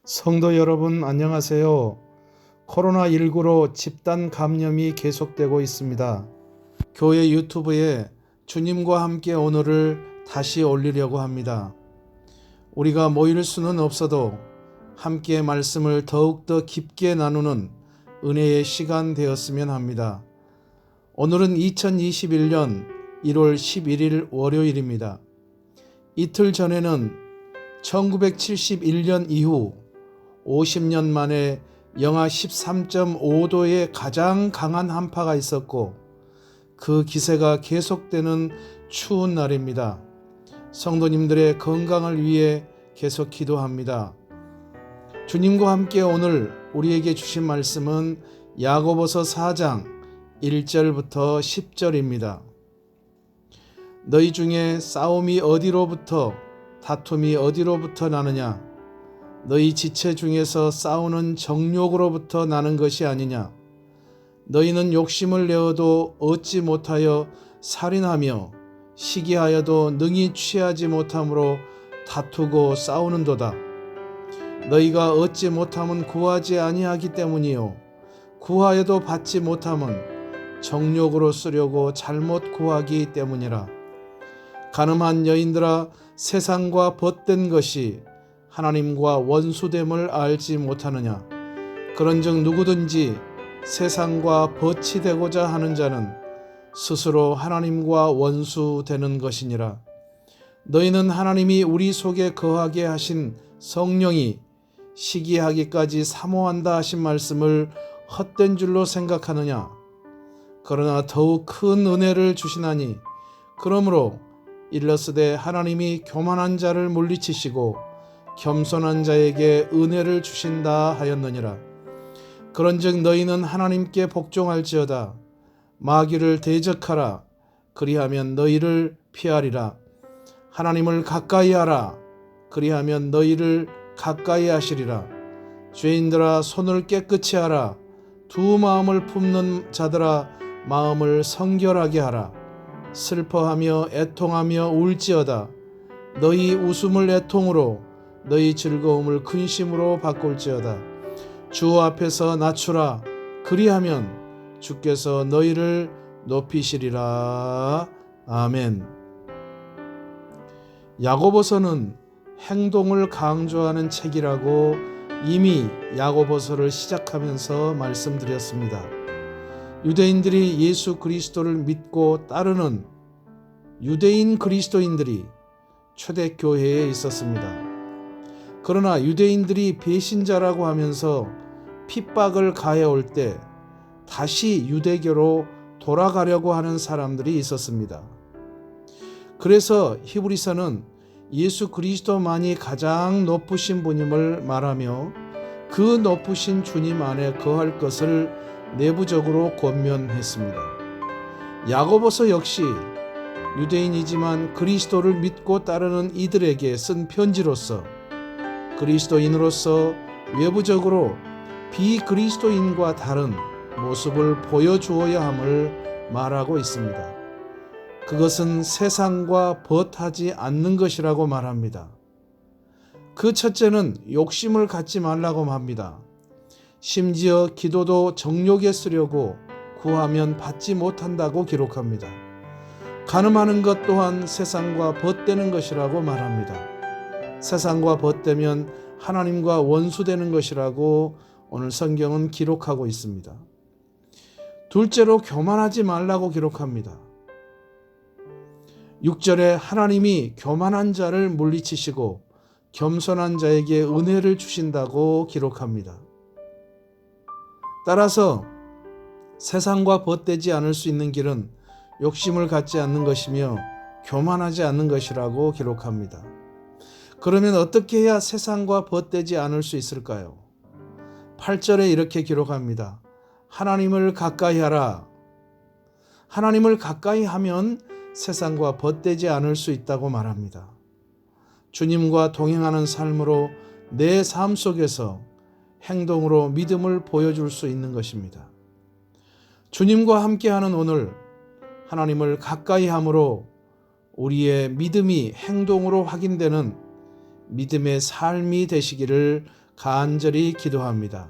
성도 여러분 안녕하세요. 코로나19로 집단 감염이 계속되고 있습니다. 교회 유튜브에 주님과 함께 오늘을 다시 올리려고 합니다. 우리가 모일 수는 없어도 함께 말씀을 더욱더 깊게 나누는 은혜의 시간 되었으면 합니다. 오늘은 2021년 1월 11일 월요일입니다. 이틀 전에는 1971년 이후 50년 만에 영하 13.5도의 가장 강한 한파가 있었고 그 기세가 계속되는 추운 날입니다. 성도님들의 건강을 위해 계속 기도합니다. 주님과 함께 오늘 우리에게 주신 말씀은 야고보서 4장 1절부터 10절입니다. 너희 중에 싸움이 어디로부터 다툼이 어디로부터 나느냐? 너희 지체 중에서 싸우는 정욕으로부터 나는 것이 아니냐? 너희는 욕심을 내어도 얻지 못하여 살인하며 시기하여도 능히 취하지 못함으로 다투고 싸우는도다. 너희가 얻지 못함은 구하지 아니하기 때문이요 구하여도 받지 못함은 정욕으로 쓰려고 잘못 구하기 때문이라. 가늠한 여인들아, 세상과 벗된 것이 하나님과 원수됨을 알지 못하느냐? 그런즉 누구든지 세상과 벗이 되고자 하는 자는 스스로 하나님과 원수되는 것이니라. 너희는 하나님이 우리 속에 거하게 하신 성령이 시기하기까지 사모한다 하신 말씀을 헛된 줄로 생각하느냐? 그러나 더욱 큰 은혜를 주시나니 그러므로 일러스되 하나님이 교만한 자를 물리치시고 겸손한 자에게 은혜를 주신다 하였느니라. 그런즉 너희는 하나님께 복종할지어다. 마귀를 대적하라. 그리하면 너희를 피하리라. 하나님을 가까이 하라. 그리하면 너희를 가까이 하시리라. 죄인들아, 손을 깨끗이 하라. 두 마음을 품는 자들아, 마음을 성결하게 하라. 슬퍼하며 애통하며 울지어다. 너희 웃음을 애통으로 너희 즐거움을 근심으로 바꿀지어다. 주 앞에서 낮추라. 그리하면 주께서 너희를 높이시리라. 아멘. 야고보서는 행동을 강조하는 책이라고 이미 야고보서를 시작하면서 말씀드렸습니다. 유대인들이 예수 그리스도를 믿고 따르는 유대인 그리스도인들이 초대교회에 있었습니다. 그러나 유대인들이 배신자라고 하면서 핍박을 가해올 때 다시 유대교로 돌아가려고 하는 사람들이 있었습니다. 그래서 히브리서는 예수 그리스도만이 가장 높으신 분임을 말하며 그 높으신 주님 안에 거할 것을 내부적으로 권면했습니다. 야고보서 역시 유대인이지만 그리스도를 믿고 따르는 이들에게 쓴 편지로서 그리스도인으로서 외부적으로 비그리스도인과 다른 모습을 보여주어야 함을 말하고 있습니다. 그것은 세상과 벗하지 않는 것이라고 말합니다. 그 첫째는 욕심을 갖지 말라고 합니다. 심지어 기도도 정욕에 쓰려고 구하면 받지 못한다고 기록합니다. 간음하는 것 또한 세상과 벗되는 것이라고 말합니다. 세상과 벗되면 하나님과 원수되는 것이라고 오늘 성경은 기록하고 있습니다. 둘째로 교만하지 말라고 기록합니다. 6절에 하나님이 교만한 자를 물리치시고 겸손한 자에게 은혜를 주신다고 기록합니다. 따라서 세상과 벗되지 않을 수 있는 길은 욕심을 갖지 않는 것이며 교만하지 않는 것이라고 기록합니다. 그러면 어떻게 해야 세상과 벗되지 않을 수 있을까요? 8절에 이렇게 기록합니다. 하나님을 가까이 하라. 하나님을 가까이 하면 세상과 벗되지 않을 수 있다고 말합니다. 주님과 동행하는 삶으로 내 삶 속에서 행동으로 믿음을 보여줄 수 있는 것입니다. 주님과 함께하는 오늘 하나님을 가까이 함으로 우리의 믿음이 행동으로 확인되는 믿음의 삶이 되시기를 간절히 기도합니다.